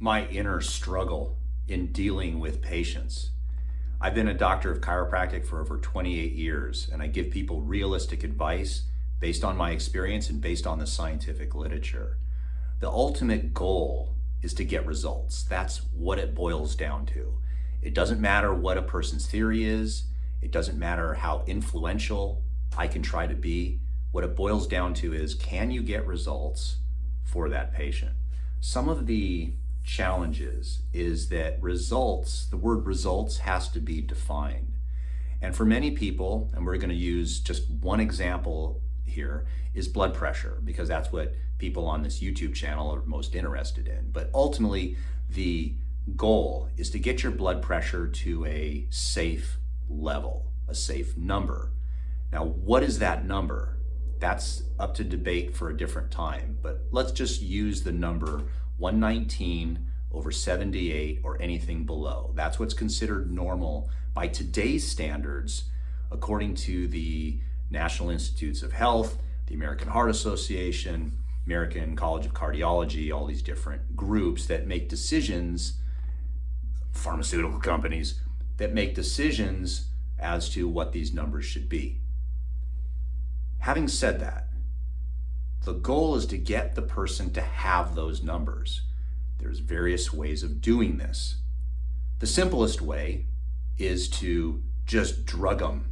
my inner struggle in dealing with patients. I've been a doctor of chiropractic for over 28 years, and I give people realistic advice based on my experience and based on the scientific literature. The ultimate goal is to get results. That's what it boils down to. It doesn't matter what a person's theory is. It doesn't matter how influential I can try to be. What it boils down to is, can you get results for that patient? Some of the challenges is that results, the word results has to be defined. And for many people, and we're going to use just one example here, is blood pressure, because that's what people on this YouTube channel are most interested in. But ultimately, the goal is to get your blood pressure to a safe level, a safe number. Now, what is that number? That's up to debate for a different time, but let's just use the number 119/78 or anything below. That's what's considered normal by today's standards, according to the National Institutes of Health, the American Heart Association, American College of Cardiology, all these different groups that make decisions, pharmaceutical companies that make decisions as to what these numbers should be. Having said that, the goal is to get the person to have those numbers. There's various ways of doing this. The simplest way is to just drug them,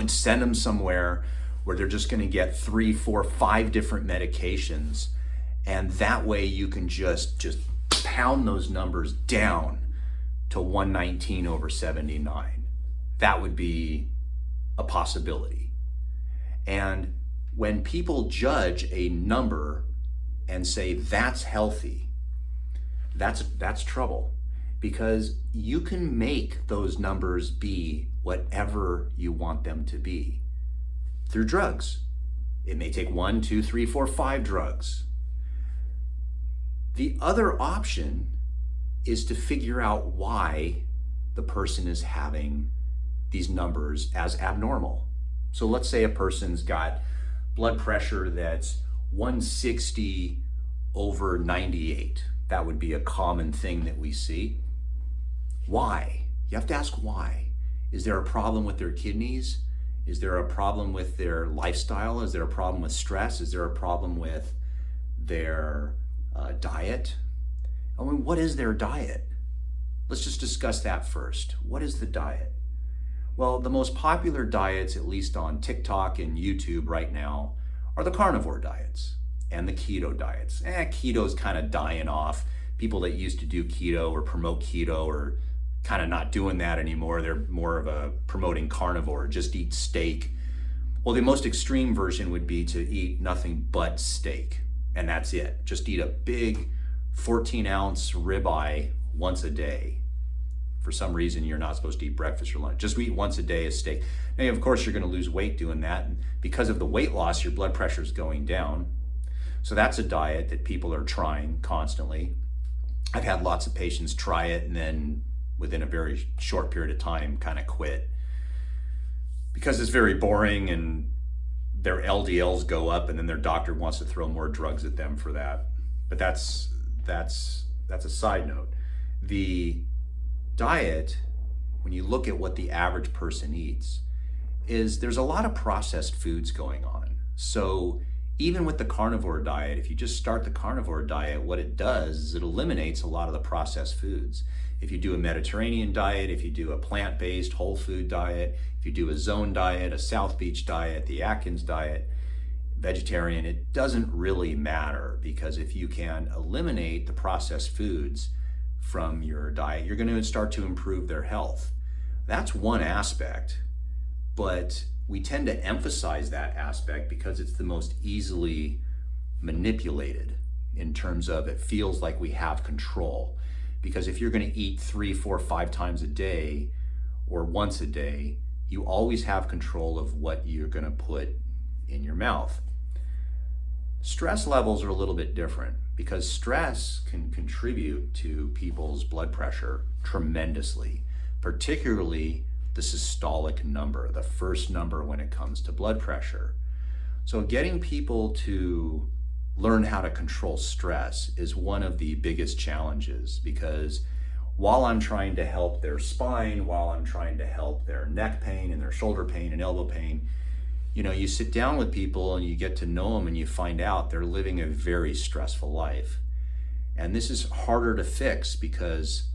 send them somewhere where they're just going to get 3, 4, 5 different medications, and that way you can just pound those numbers down to 119/79. That would be a possibility. And when people judge a number and say that's healthy, that's trouble, because you can make those numbers be whatever you want them to be through drugs. It may take 1, 2, 3, 4, 5 drugs. The other option is to figure out why the person is having these numbers as abnormal. So let's say a person's got blood pressure that's 160/98. That would be a common thing that we see. Why? You have to ask why. Is there a problem with their kidneys? Is there a problem with their lifestyle? Is there a problem with stress? Is there a problem with their diet? I mean, what is their diet? Let's just discuss that first. What is the diet? Well, the most popular diets, at least on TikTok and YouTube right now, are the carnivore diets and the keto diets. Keto's kind of dying off. People that used to do keto or promote keto are kind of not doing that anymore. They're more of a promoting carnivore, just eat steak. Well, the most extreme version would be to eat nothing but steak, and that's it. Just eat a big 14-ounce ribeye once a day. For some reason, you're not supposed to eat breakfast or lunch. Just eat once a day a steak. Now, of course, you're going to lose weight doing that. And because of the weight loss, your blood pressure is going down. So that's a diet that people are trying constantly. I've had lots of patients try it and then within a very short period of time kind of quit, because it's very boring and their LDLs go up and then their doctor wants to throw more drugs at them for that. But that's a side note. The diet, when you look at what the average person eats, is there's a lot of processed foods going on. So even with the carnivore diet, if you just start the carnivore diet, what it does is it eliminates a lot of the processed foods. If you do a Mediterranean diet, if you do a plant-based whole food diet, if you do a zone diet, a South Beach diet, the Atkins diet, vegetarian, it doesn't really matter, because if you can eliminate the processed foods from your diet, you're going to start to improve their health. That's one aspect, but we tend to emphasize that aspect because it's the most easily manipulated in terms of it feels like we have control. Because if you're going to eat 3, 4, 5 times a day or once a day, you always have control of what you're going to put in your mouth. Stress levels are a little bit different, because stress can contribute to people's blood pressure tremendously, particularly the systolic number, the first number when it comes to blood pressure. So getting people to learn how to control stress is one of the biggest challenges, because while I'm trying to help their spine, while I'm trying to help their neck pain and their shoulder pain and elbow pain, you sit down with people and you get to know them and you find out they're living a very stressful life. And this is harder to fix because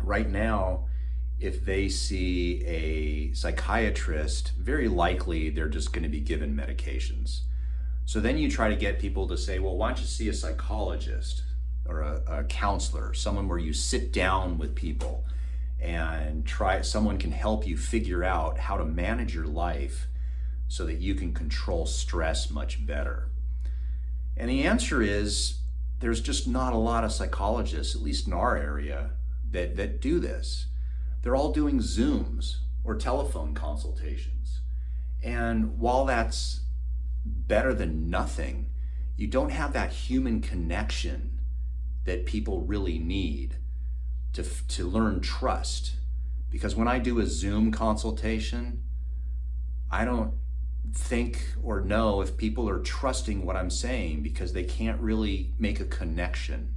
right now, if they see a psychiatrist, very likely they're just going to be given medications. So then you try to get people to say, well, why don't you see a psychologist or a counselor, someone where you sit down with people and someone can help you figure out how to manage your life so that you can control stress much better. And the answer is, there's just not a lot of psychologists, at least in our area, that do this. They're all doing Zooms or telephone consultations. And while that's better than nothing, you don't have that human connection that people really need to learn trust. Because when I do a Zoom consultation, I don't think or know if people are trusting what I'm saying because they can't really make a connection.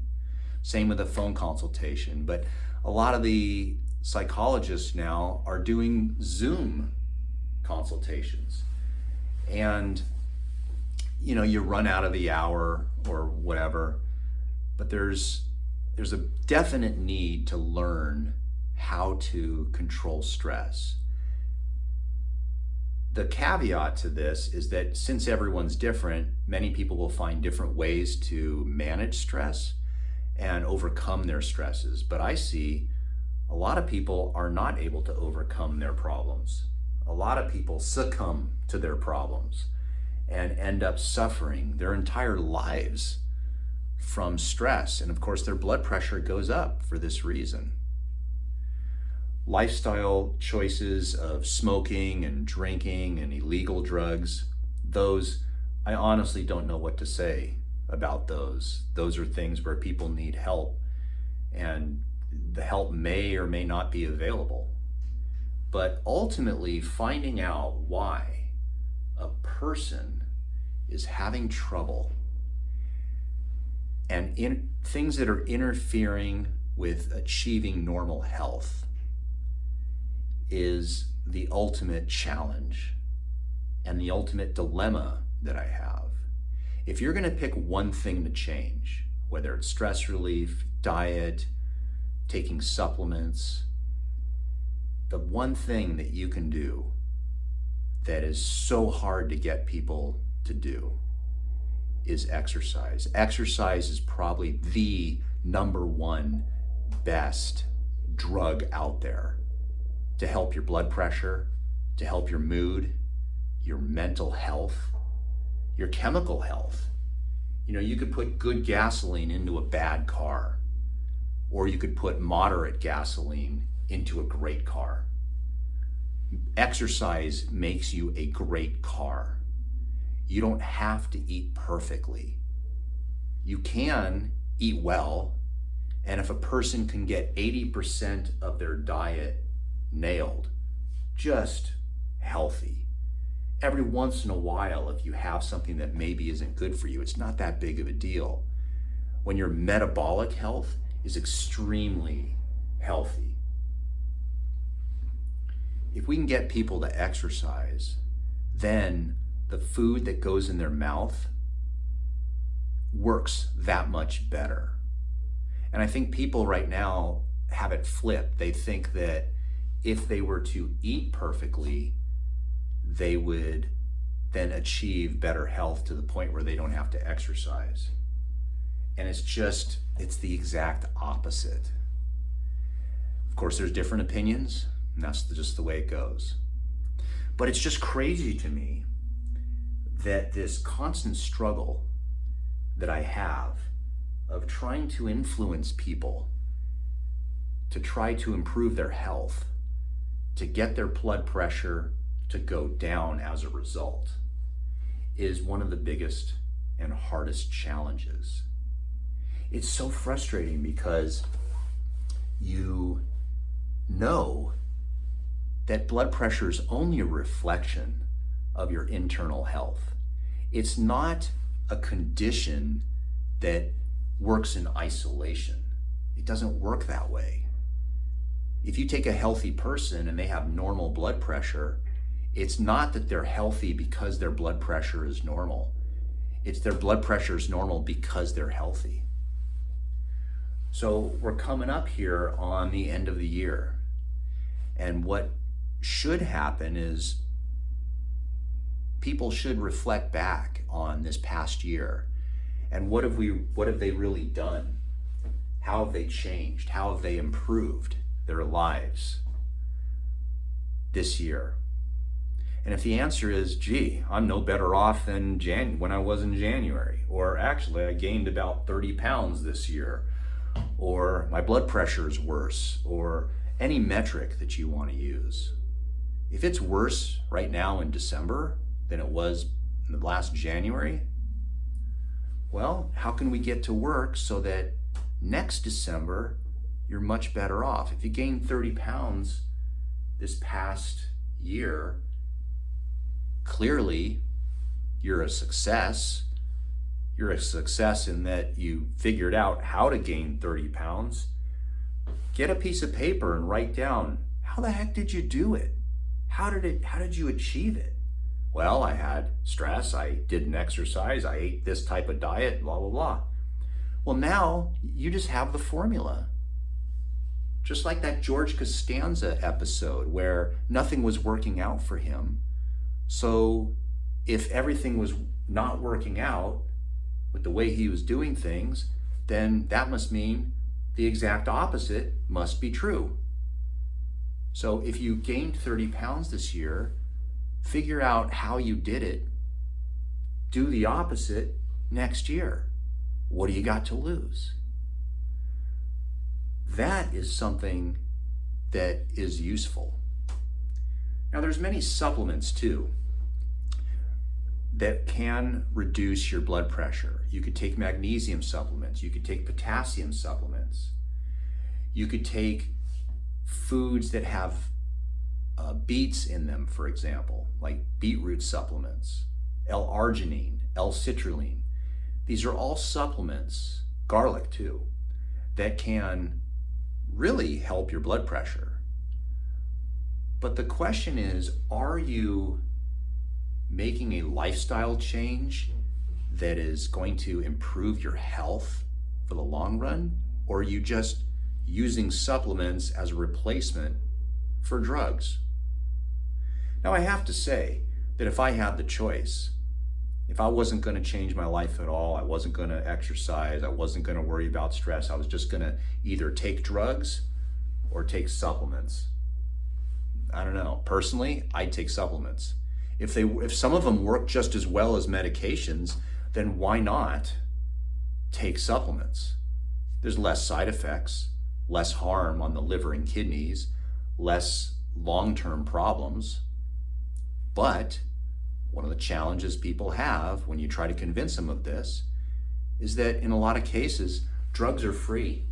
Same with a phone consultation. But a lot of the psychologists now are doing Zoom consultations. And you run out of the hour or whatever, but there's a definite need to learn how to control stress. The caveat to this is that since everyone's different, many people will find different ways to manage stress and overcome their stresses. But I see a lot of people are not able to overcome their problems. A lot of people succumb to their problems and end up suffering their entire lives from stress. And of course, their blood pressure goes up for this reason. Lifestyle choices of smoking and drinking and illegal drugs, those, I honestly don't know what to say about those. Those are things where people need help, and the help may or may not be available. But ultimately, finding out why a person is having trouble and things that are interfering with achieving normal health is the ultimate challenge and the ultimate dilemma that I have. If you're going to pick one thing to change, whether it's stress relief, diet, taking supplements, the one thing that you can do that is so hard to get people to do is exercise. Exercise is probably the number one best drug out there to help your blood pressure, to help your mood, your mental health, your chemical health. You could put good gasoline into a bad car, or you could put moderate gasoline into a great car. Exercise makes you a great car. You don't have to eat perfectly. You can eat well, and if a person can get 80% of their diet nailed, just healthy, every once in a while, if you have something that maybe isn't good for you, it's not that big of a deal. When your metabolic health is extremely healthy, if we can get people to exercise, then the food that goes in their mouth works that much better. And I think people right now have it flipped. They think that if they were to eat perfectly, they would then achieve better health to the point where they don't have to exercise. And it's the exact opposite. Of course, there's different opinions, and that's just the way it goes. But it's just crazy to me that this constant struggle that I have of trying to influence people to try to improve their health, to get their blood pressure to go down as a result, is one of the biggest and hardest challenges. It's so frustrating because you know that blood pressure is only a reflection of your internal health. It's not a condition that works in isolation. It doesn't work that way. If you take a healthy person and they have normal blood pressure, it's not that they're healthy because their blood pressure is normal. It's their blood pressure is normal because they're healthy. So we're coming up here on the end of the year. And what should happen is people should reflect back on this past year and what have they really done? How have they changed? How have they improved their lives this year? And if the answer is, gee, I'm no better off than when I was in January, or actually I gained about 30 pounds this year, or my blood pressure is worse, or any metric that you want to use. If it's worse right now in December than it was in the last January, well, how can we get to work so that next December you're much better off? If you gained 30 pounds this past year, clearly you're a success. You're a success in that you figured out how to gain 30 pounds. Get a piece of paper and write down, how the heck did you do it? How did you achieve it? Well, I had stress, I didn't exercise, I ate this type of diet, blah, blah, blah. Well, now you just have the formula. Just like that George Costanza episode where nothing was working out for him. So if everything was not working out with the way he was doing things, then that must mean the exact opposite must be true. So if you gained 30 pounds this year, figure out how you did it. Do the opposite next year. What do you got to lose? That is something that is useful. Now there's many supplements too that can reduce your blood pressure. You could take magnesium supplements, you could take potassium supplements, you could take foods that have beets in them, for example, like beetroot supplements, L-arginine, L-citrulline. These are all supplements, garlic too, that can really help your blood pressure. But the question is, are you making a lifestyle change that is going to improve your health for the long run? Or are you just using supplements as a replacement for drugs? Now, I have to say that if I had the choice, if I wasn't going to change my life at all, I wasn't going to exercise, I wasn't going to worry about stress, I was just going to either take drugs or take supplements. I don't know. Personally, I'd take supplements. If some of them work just as well as medications, then why not take supplements? There's less side effects, less harm on the liver and kidneys, less long-term problems. But one of the challenges people have when you try to convince them of this is that in a lot of cases, drugs are free.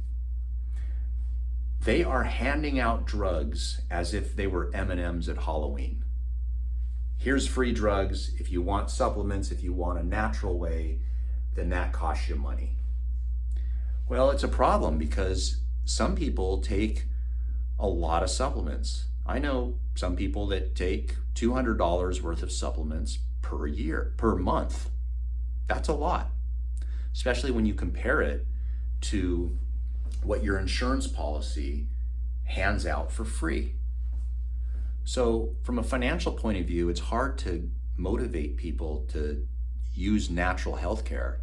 They are handing out drugs as if they were M&Ms at Halloween. Here's free drugs. If you want supplements, if you want a natural way, then that costs you money. Well, it's a problem because some people take a lot of supplements. I know some people that take $200 worth of supplements per month. That's a lot, especially when you compare it to what your insurance policy hands out for free. So from a financial point of view, it's hard to motivate people to use natural health care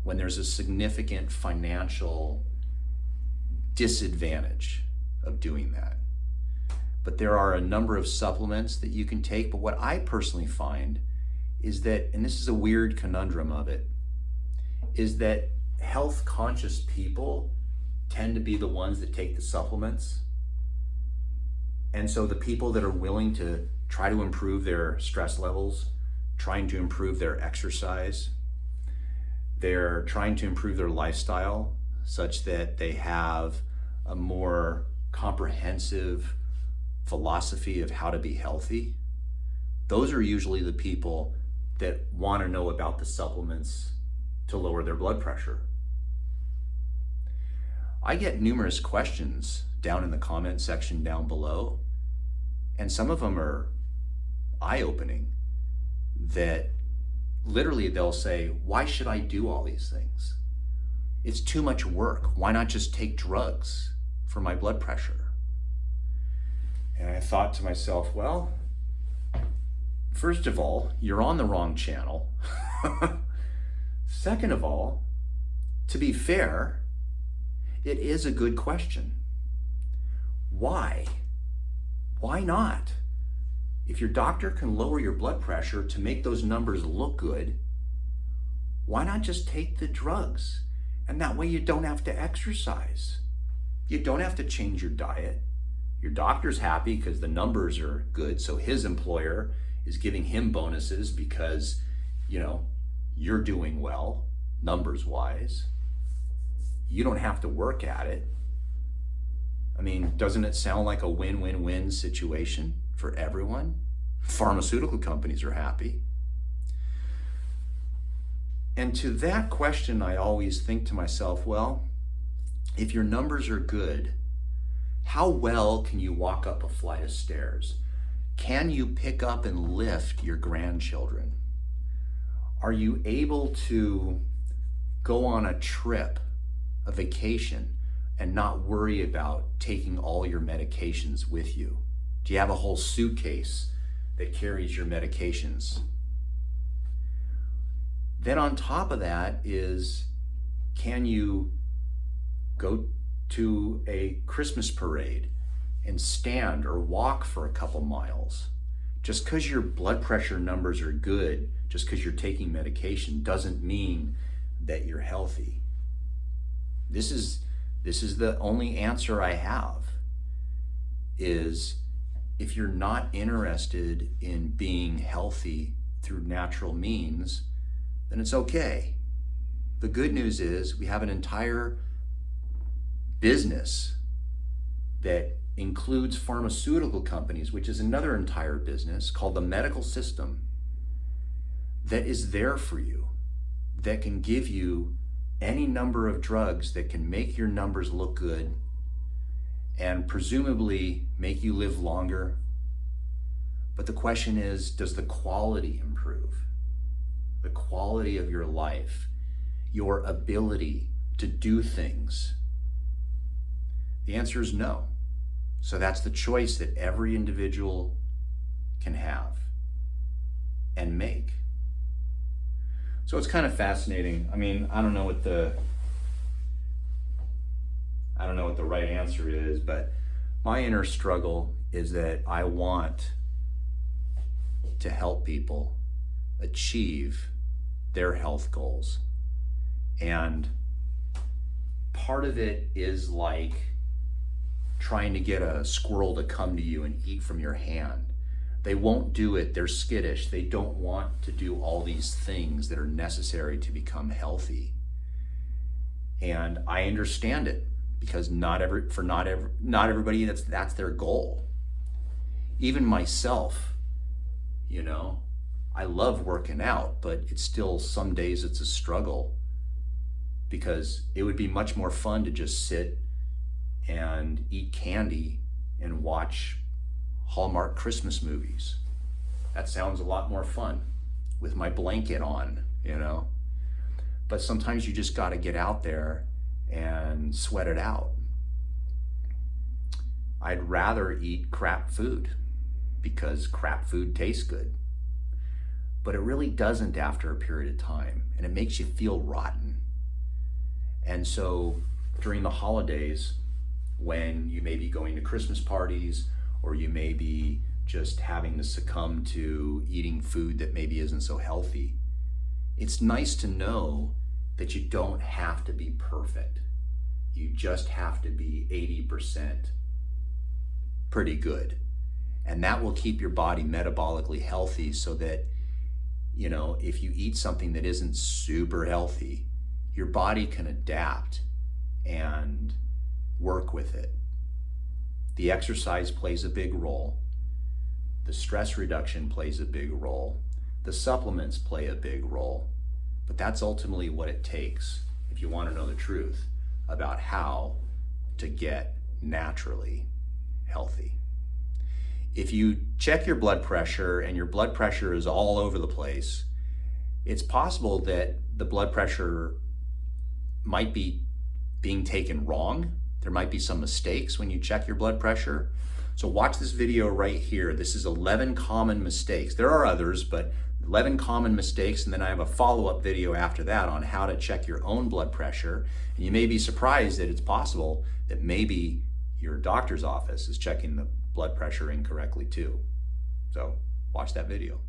when there's a significant financial disadvantage of doing that. But there are a number of supplements that you can take. But what I personally find is that, and this is a weird conundrum of it, is that health conscious people tend to be the ones that take the supplements. And so the people that are willing to try to improve their stress levels, trying to improve their exercise, they're trying to improve their lifestyle such that they have a more comprehensive philosophy of how to be healthy. Those are usually the people that want to know about the supplements to lower their blood pressure. I get numerous questions down in the comment section down below, and some of them are eye-opening, that literally they'll say, why should I do all these things? It's too much work. Why not just take drugs for my blood pressure? And I thought to myself, well, first of all, you're on the wrong channel. Second of all, to be fair, it is a good question. Why? Why not? If your doctor can lower your blood pressure to make those numbers look good, why not just take the drugs? And that way you don't have to exercise. You don't have to change your diet. Your doctor's happy because the numbers are good, so his employer is giving him bonuses because, you're doing well, numbers-wise. You don't have to work at it. I mean, doesn't it sound like a win-win-win situation for everyone? Pharmaceutical companies are happy. And to that question, I always think to myself, well, if your numbers are good, how well can you walk up a flight of stairs? Can you pick up and lift your grandchildren? Are you able to go on a trip, a vacation, and not worry about taking all your medications with you? Do you have a whole suitcase that carries your medications? Then on top of that is, can you go to a Christmas parade and stand or walk for a couple miles? Just because your blood pressure numbers are good, just because you're taking medication, doesn't mean that you're healthy. This is the only answer I have, is if you're not interested in being healthy through natural means, then it's okay. The good news is we have an entire business that includes pharmaceutical companies, which is another entire business called the medical system, that is there for you, that can give you any number of drugs that can make your numbers look good and presumably make you live longer. But the question is, does the quality improve? The quality of your life, your ability to do things? The answer is no. So that's the choice that every individual can have and make. So it's kind of fascinating. I mean, I don't know what the right answer is, but my inner struggle is that I want to help people achieve their health goals. And part of it is like trying to get a squirrel to come to you and eat from your hand. They won't do it. They're skittish. They don't want to do all these things that are necessary to become healthy. And I understand it, because not everybody that's their goal. Even myself, I love working out, but it's still, some days it's a struggle, because it would be much more fun to just sit and eat candy and watch Hallmark Christmas movies. That sounds a lot more fun with my blanket on, But sometimes you just got to get out there and sweat it out. I'd rather eat crap food because crap food tastes good. But it really doesn't after a period of time, and it makes you feel rotten. And so during the holidays, when you may be going to Christmas parties, or you may be just having to succumb to eating food that maybe isn't so healthy, it's nice to know that you don't have to be perfect. You just have to be 80% pretty good. And that will keep your body metabolically healthy, so that, if you eat something that isn't super healthy, your body can adapt and work with it. The exercise plays a big role. The stress reduction plays a big role. the supplements play a big role, but that's ultimately what it takes if you want to know the truth about how to get naturally healthy. If you check your blood pressure and your blood pressure is all over the place, it's possible that the blood pressure might be being taken wrong. There might be some mistakes when you check your blood pressure. So watch this video right here. This is 11 common mistakes. There are others, but 11 common mistakes, and then I have a follow-up video after that on how to check your own blood pressure. And you may be surprised that it's possible that maybe your doctor's office is checking the blood pressure incorrectly too. So watch that video.